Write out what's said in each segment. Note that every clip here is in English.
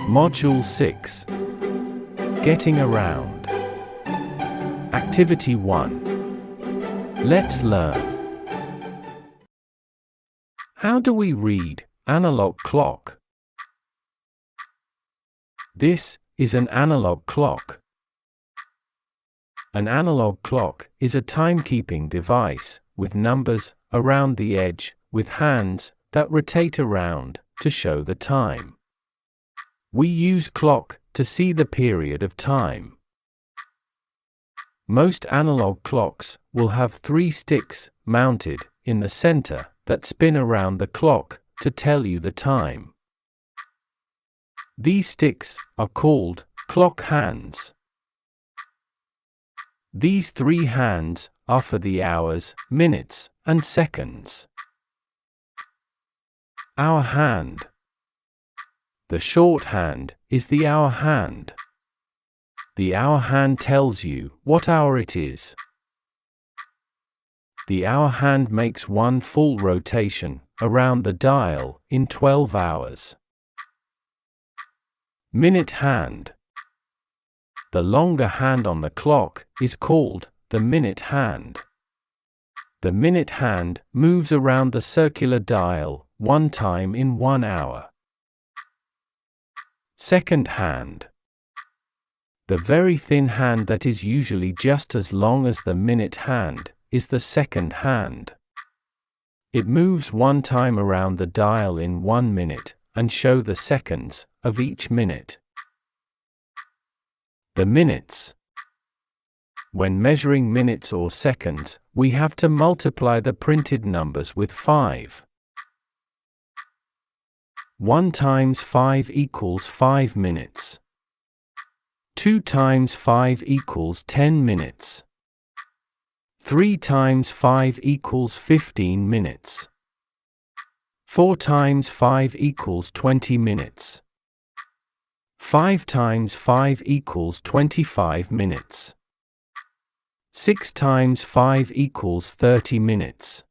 Module 6. Getting Around. Activity 1. Let's learn. How do we read analog clock? This is an analog clock. An analog clock is a timekeeping device with numbers around the edge with hands that rotate around to show the time. We use clock to see the period of time. Most analog clocks will have 3 sticks mounted in the center that spin around the clock to tell you the time. These sticks are called clock hands. These 3 hands are for the hours, minutes, and seconds. Hour hand. The short hand is the hour hand. The hour hand tells you what hour it is. The hour hand makes 1 full rotation around the dial in 12 hours. Minute hand. The longer hand on the clock is called the minute hand. The minute hand moves around the circular dial 1 time in 1 hour. Second hand. The very thin hand that is usually just as long as the minute hand is the second hand. It moves 1 time around the dial in 1 minute and shows the seconds of each minute. The minutes. When measuring minutes or seconds, we have to multiply the printed numbers with 5. 1 times 5 equals 5 minutes. 2 times 5 equals 10 minutes. 3 times 5 equals 15 minutes. 4 times 5 equals 20 minutes. 5 times 5 equals 25 minutes. 6 times 5 equals 30 minutes.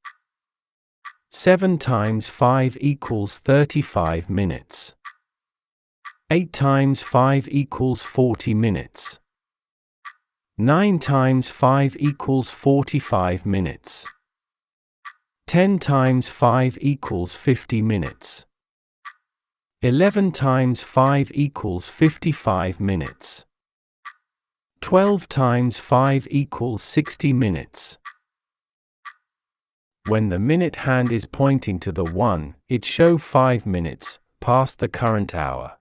7 times 5 equals 35 minutes. 8 times 5 equals 40 minutes. 9 times 5 equals 45 minutes. 10 times 5 equals 50 minutes. 11 times 5 equals 55 minutes. 12 times 5 equals 60 minutes. When the minute hand is pointing to the 1, it shows 5 minutes past the current hour.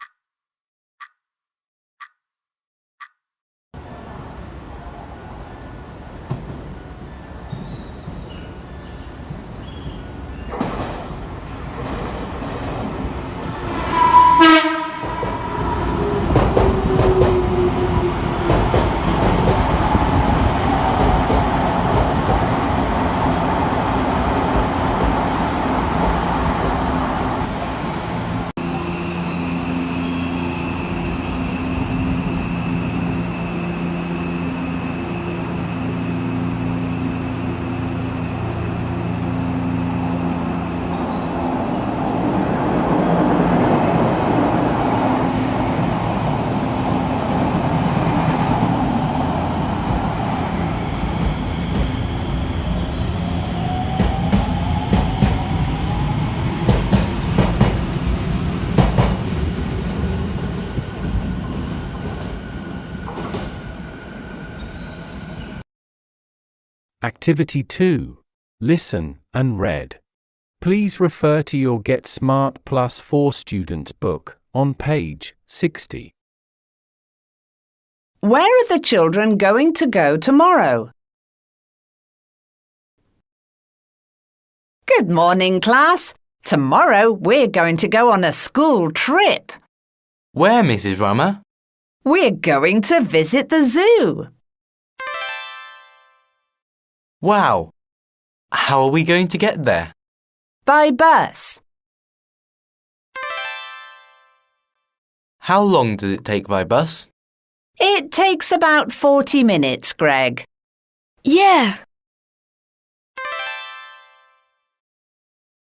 Activity 2. Listen and read. Please refer to your Get Smart Plus 4 Students book on page 60. Where are the children going to go tomorrow? Good morning, class. Tomorrow we're going to go on a school trip. Where, Mrs. Rummer? We're going to visit the zoo. Wow! How are we going to get there? By bus. How long does it take by bus? It takes about 40 minutes, Greg. Yeah.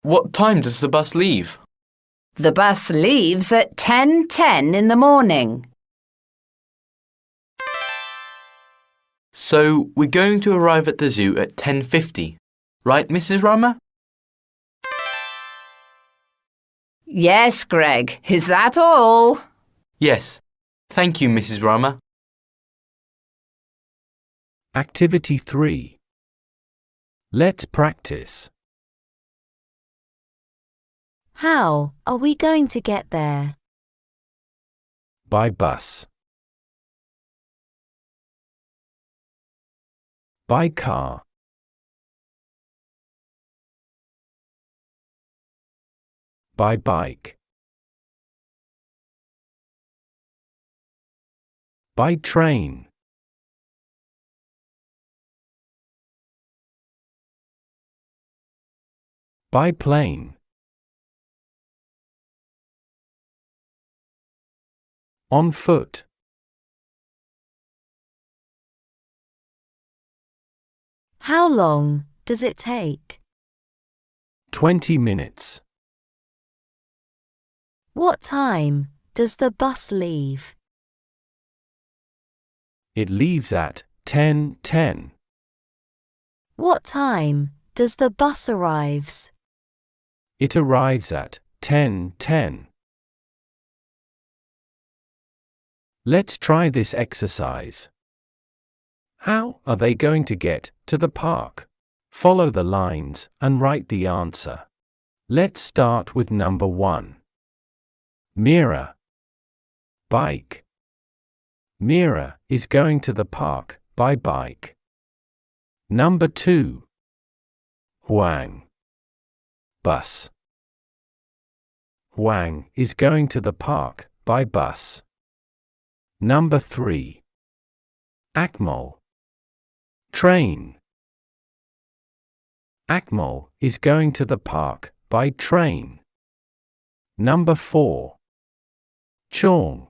What time does the bus leave? The bus leaves at 10:10 in the morning. So we're going to arrive at the zoo at 10:50, right, Mrs. Rama? Yes, Greg. Is that all? Yes. Thank you, Mrs. Rama. Activity 3. Let's practice. How are we going to get there? By bus. By car. By bike. By train. By plane. On foot. How long does it take? 20 minutes. What time does the bus leave? It leaves at 10:10. What time does the bus arrives? It arrives at 10:10. Let's try this exercise. How are they going to get to the park? Follow the lines and write the answer. Let's start with number 1. Mira. Bike. Mira is going to the park by bike. Number 2. Huang. Bus. Huang is going to the park by bus. Number 3. Akmal. Train. Akmal is going to the park by train. Number 4. Chong.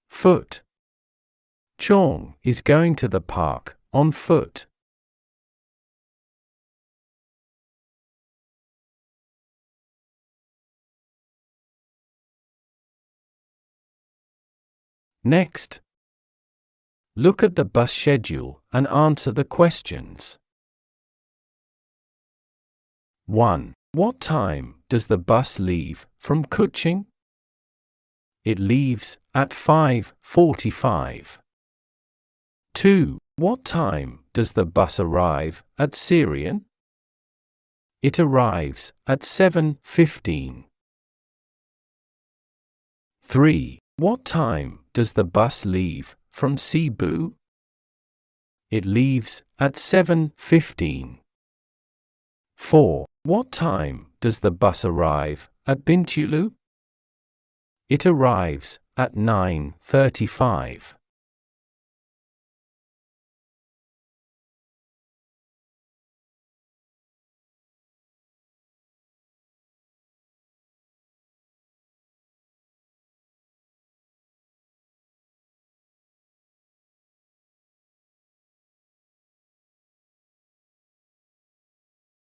Foot. Chong is going to the park on foot. Next, look at the bus schedule and answer the questions. 1. What time does the bus leave from Kuching? It leaves at 5:45. 2. What time does the bus arrive at Syrian? It arrives at 7:15. 3. What time does the bus leave from Cebu? It leaves at 7:15. 4. What time does the bus arrive at Bintulu? It arrives at 9:35.